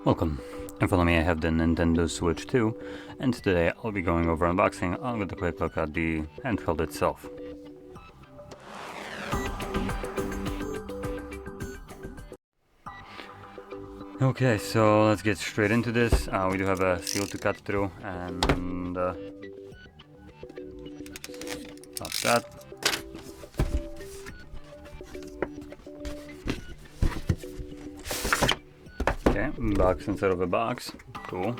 Welcome. In front of me I have the Nintendo Switch 2, and today I'll be going over unboxing along with a quick look at the handheld itself. Okay, so let's get straight into this. We do have a seal to cut through, and not that. Okay, box inside of a box. Cool.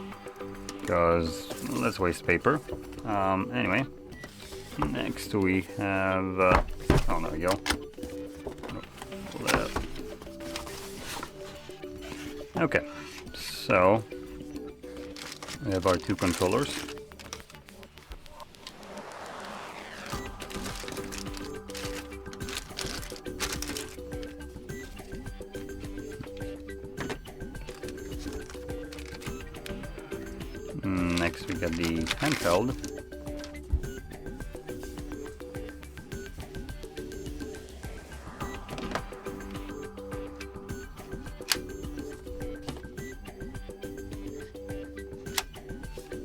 Because let's waste paper. Anyway, next we have. Oh, there we go. Okay, so we have our two controllers. Next we got the handheld.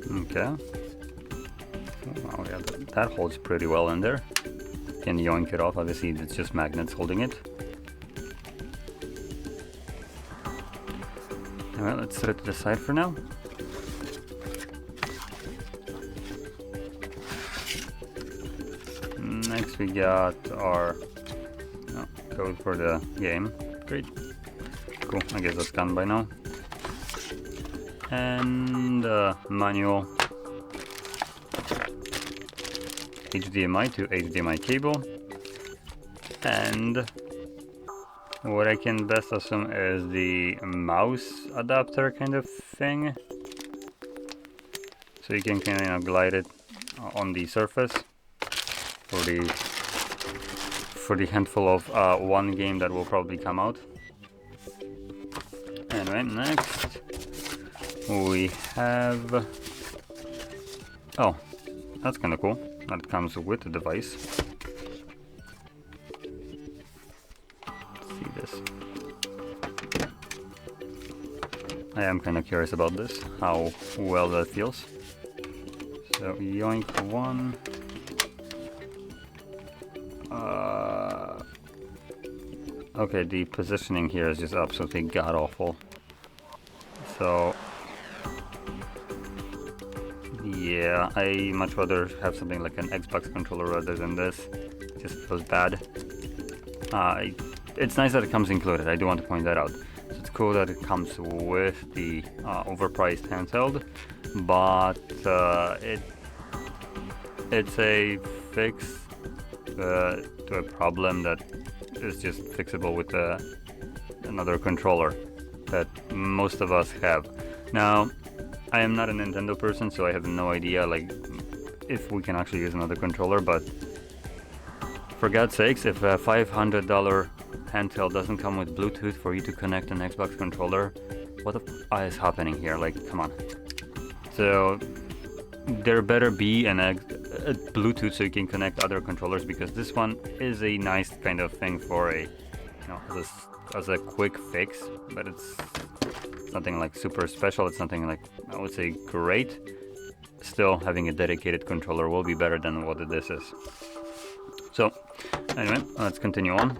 Okay. Oh yeah, that holds pretty well in there. Can yoink it off, obviously it's just magnets holding it. Alright, let's set it to the side for now. Next we got our code for the game. Great. Cool, I guess that's gone by now. And manual, HDMI to HDMI cable, and what I can best assume is the mouse adapter kind of thing, so you can kind of glide it on the surface for the handful of one game that will probably come out. Anyway, next we have, oh, that's kind of cool. That comes with the device. Let's see this. I am kind of curious about this, how well that feels. So yoink one. Okay, the positioning here is just absolutely god awful. So yeah, I much rather have something like an Xbox controller rather than this. It just feels bad. It's nice that it comes included, I do want to point that out. So it's cool that it comes with the overpriced handheld, but it's a fix to a problem that is just fixable with another controller that most of us have. Now, I am not a Nintendo person, so I have no idea like if we can actually use another controller, but for God's sakes, if a $500 handheld doesn't come with Bluetooth for you to connect an Xbox controller, what the f is happening here? Like, come on. So there better be a Bluetooth so you can connect other controllers, because this one is a nice kind of thing for a, as a quick fix, but it's nothing like super special. It's nothing like, I would say, great. Still, having a dedicated controller will be better than what this is. So anyway, let's continue on.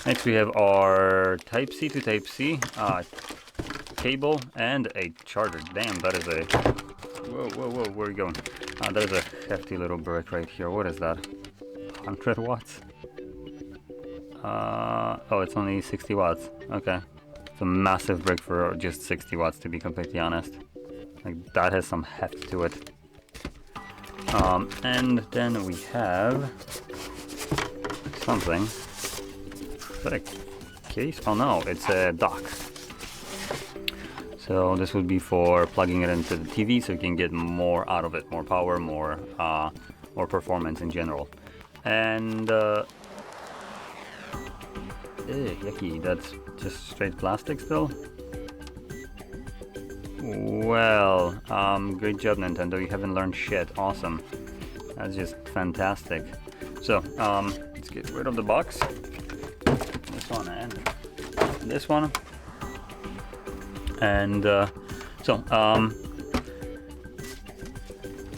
Next we have our Type-C to Type-C cable and a charger. Damn, that is a whoa, where are you going? There's a hefty little brick right here. What is that? 100 watts? Oh, it's only 60 watts. Okay. It's a massive brick for just 60 watts, to be completely honest. Like, that has some heft to it. And then we have something. Is that a case? Oh no, it's a dock. So this would be for plugging it into the TV so you can get more out of it, more power, more performance in general. And yucky, that's just straight plastic still? Well, great job Nintendo, you haven't learned shit. Awesome. That's just fantastic. So, let's get rid of the box. This one and this one. And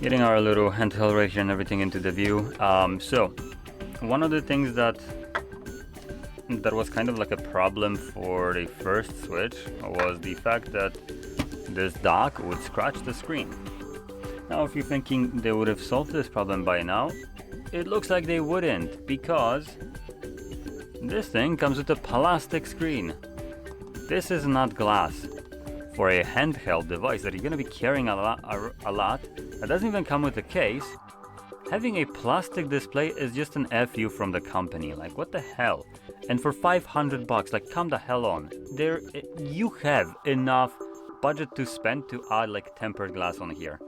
getting our little handheld right here and everything into the view. So one of the things that was kind of like a problem for the first Switch was the fact that this dock would scratch the screen. Now, if you're thinking they would have solved this problem by now, it looks like they wouldn't, because this thing comes with a plastic screen. This is not glass. For a handheld device that you're going to be carrying a lot, that doesn't even come with a case, having a plastic display is just an FU from the company. Like, what the hell? And for $500, like, come the hell on. You have enough budget to spend to add like tempered glass on here,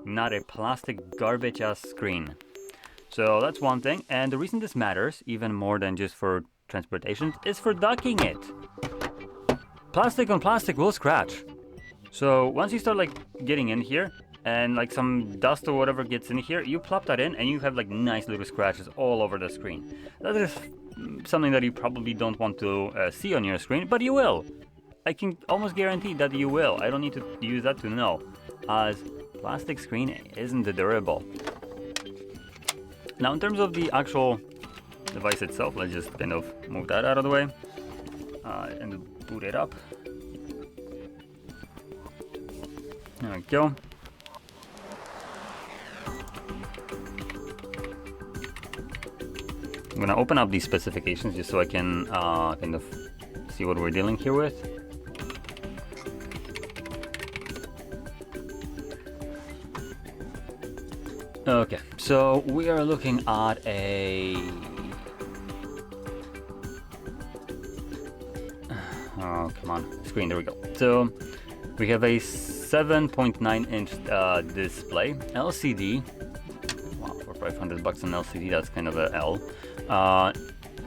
not a plastic garbage ass screen. So that's one thing, and the reason this matters even more than just for transportation is for docking it. Plastic on plastic will scratch. So once you start like getting in here and like some dust or whatever gets in here, you plop that in and you have like nice little scratches all over the screen. That is something that you probably don't want to see on your screen, but you will. I can almost guarantee that you will. I don't need to use that to know, as plastic screen isn't durable. Now, in terms of the actual device itself, let's just kind of move that out of the way and boot it up. There we go. I'm gonna open up these specifications just so I can kind of see what we're dealing here with. Okay, so we are looking at a... Oh, come on, screen, there we go. So we have a 7.9 inch display, LCD. Wow, for $500 on LCD, that's kind of a L.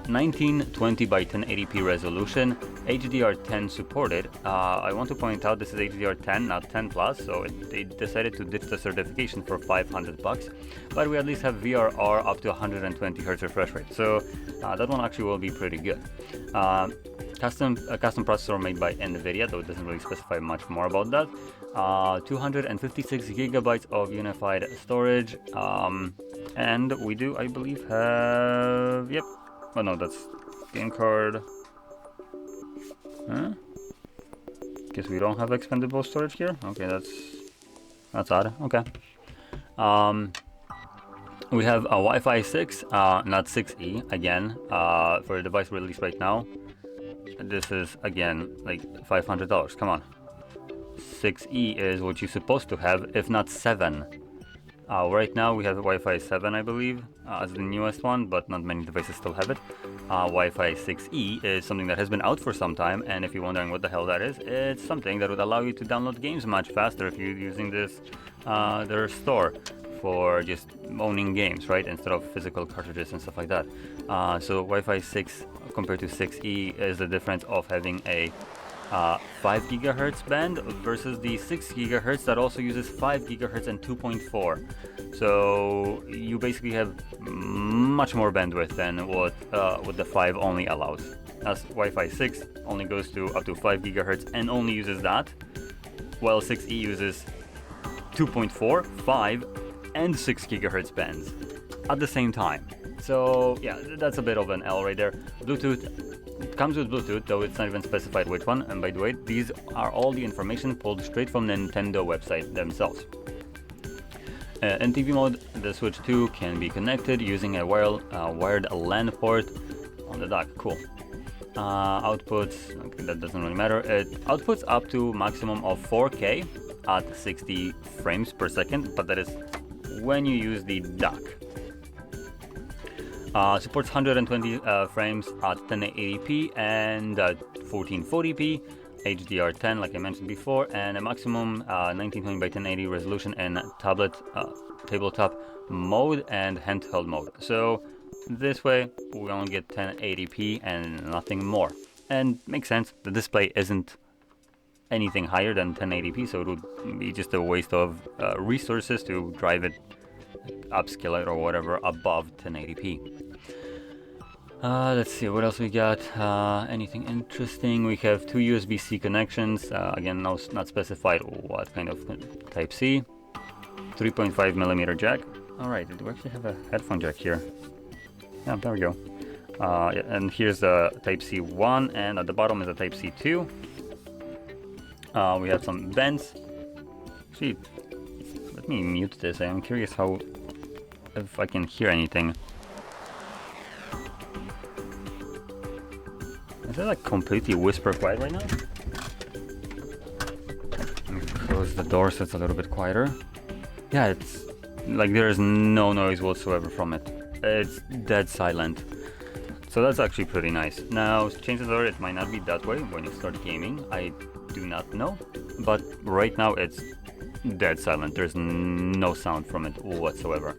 1920 by 1080p resolution, HDR10 supported. I want to point out this is HDR10, not 10 plus, so they decided to ditch the certification for $500, but we at least have VRR up to 120 Hz refresh rate, so that one actually will be pretty good. Custom processor made by NVIDIA, though it doesn't really specify much more about that. 256 gigabytes of unified storage, and we do, I believe, have, yep. Oh no, that's game card. Huh? Guess we don't have expandable storage here. Okay, that's odd. Okay. We have a Wi-Fi 6, not 6E again, for a device released right now. This is again like $500. Come on. 6E is what you're supposed to have, if not 7. Right now we have Wi-Fi 7, I believe, as the newest one, but not many devices still have it. Wi-Fi 6E is something that has been out for some time, and if you're wondering what the hell that is, it's something that would allow you to download games much faster if you're using this, their store for just owning games, right, instead of physical cartridges and stuff like that. So Wi-Fi 6 compared to 6E is the difference of having a 5 gigahertz band versus the 6 gigahertz that also uses 5 gigahertz and 2.4. So you basically have much more bandwidth than what the 5 only allows. As Wi-Fi 6 only goes to up to 5 gigahertz and only uses that, while 6E uses 2.4, 5, and 6 gigahertz bands at the same time. So yeah, that's a bit of an L right there. Bluetooth. It comes with Bluetooth, though it's not even specified which one, and by the way, these are all the information pulled straight from the Nintendo website themselves. In TV mode, the Switch 2 can be connected using a wired LAN port on the dock. Cool. Outputs, okay, that doesn't really matter. It outputs up to maximum of 4K at 60 frames per second, but that is when you use the dock. Supports 120 frames at 1080p and 1440p, HDR10 like I mentioned before, and a maximum 1920 by 1080 resolution in tabletop mode and handheld mode. So this way we only get 1080p and nothing more. And makes sense, the display isn't anything higher than 1080p, so it would be just a waste of resources to drive it, upscale it or whatever above 1080p. Let's see what else we got. Anything interesting? We have two USB-C connections. Again, not specified what kind of Type-C. 3.5mm jack. All right, do we actually have a headphone jack here? Yeah, there we go. Yeah, and here's the Type-C 1, and at the bottom is a Type-C 2. We have some vents. Actually, let me mute this. I'm curious if I can hear anything. Is it like completely whisper quiet right now? Let me close the door so it's a little bit quieter. Yeah, it's like there is no noise whatsoever from it. It's dead silent. So that's actually pretty nice. Now, chances are it might not be that way when you start gaming. I do not know. But right now it's dead silent. There's no sound from it whatsoever.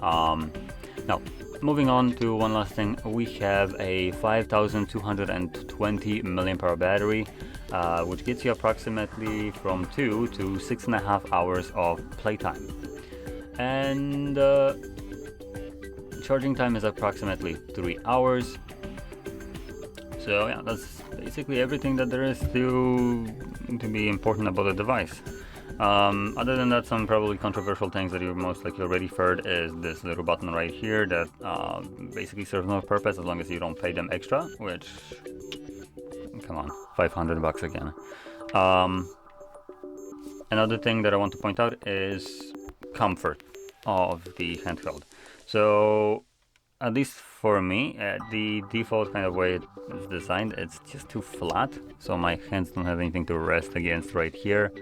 Now, moving on to one last thing, we have a 5220 mAh battery, which gets you approximately from 2 to 6.5 hours of playtime. And charging time is approximately 3 hours. So yeah, that's basically everything that there is to be important about the device. Other than that, some probably controversial things that you most likely already heard is this little button right here that basically serves no purpose as long as you don't pay them extra, which, come on, $500 again. Another thing that I want to point out is comfort of the handheld. So, at least for me, the default kind of way it's designed, it's just too flat, so my hands don't have anything to rest against right here.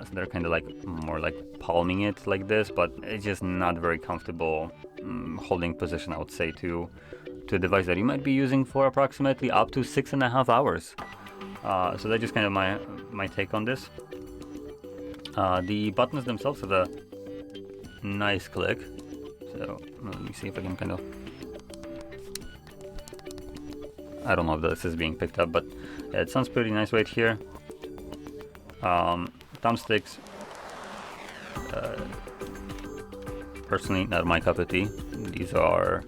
So they're kind of like more like palming it like this, but it's just not very comfortable holding position, I would say, to a device that you might be using for approximately up to 6.5 hours. So that's just kind of my take on this. The buttons themselves have a nice click. So let me see if I can kind of... I don't know if this is being picked up, but yeah, it sounds pretty nice right here. Thumbsticks, personally not my cup of tea. These are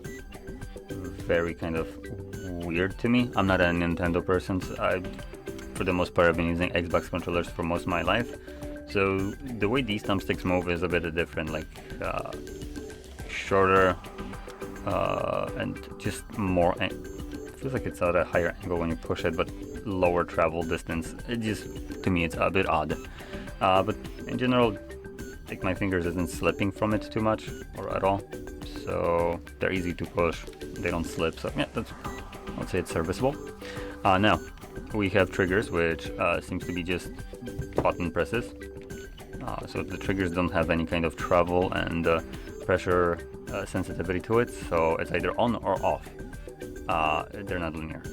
very kind of weird to me. I'm not a Nintendo person, so for the most part I've been using Xbox controllers for most of my life. So the way these thumbsticks move is a bit different, like shorter and just more, it feels like it's at a higher angle when you push it, but lower travel distance. It just, to me, it's a bit odd. But in general, like my fingers isn't slipping from it too much or at all. So they're easy to push. They don't slip. So yeah, I'd say it's serviceable. Now we have triggers, which seems to be just button presses. So the triggers don't have any kind of travel and pressure sensitivity to it. So it's either on or off. They're not linear.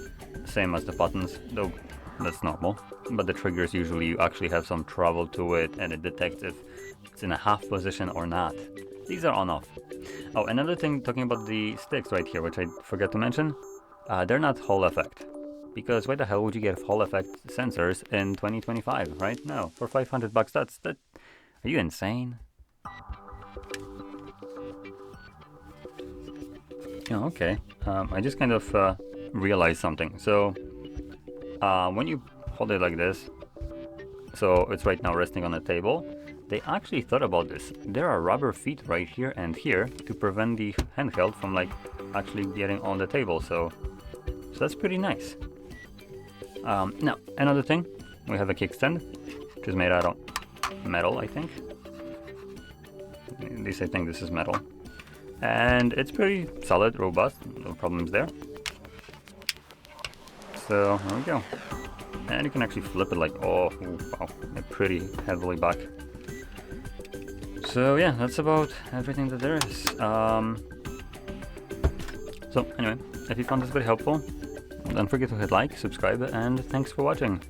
Same as the buttons, though that's normal. But the triggers, usually you actually have some travel to it and it detects if it's in a half position or not. These are on-off. Oh, another thing, talking about the sticks right here, which I forgot to mention, they're not Hall effect. Because why the hell would you get Hall effect sensors in 2025, right? No, for $500, that. Are you insane? Oh, okay. I just kind of realized something. So when you hold it like this, so it's right now resting on the table, they actually thought about this. There are rubber feet right here and here to prevent the handheld from like actually getting on the table. So that's pretty nice. Now another thing, we have a kickstand, which is made out of metal, I think. At least I think this is metal. And it's pretty solid, robust, no problems there. So there we go. And you can actually flip it like, oh, wow, pretty heavily back. So yeah, that's about everything that there is. So anyway, if you found this very helpful, don't forget to hit like, subscribe, and thanks for watching.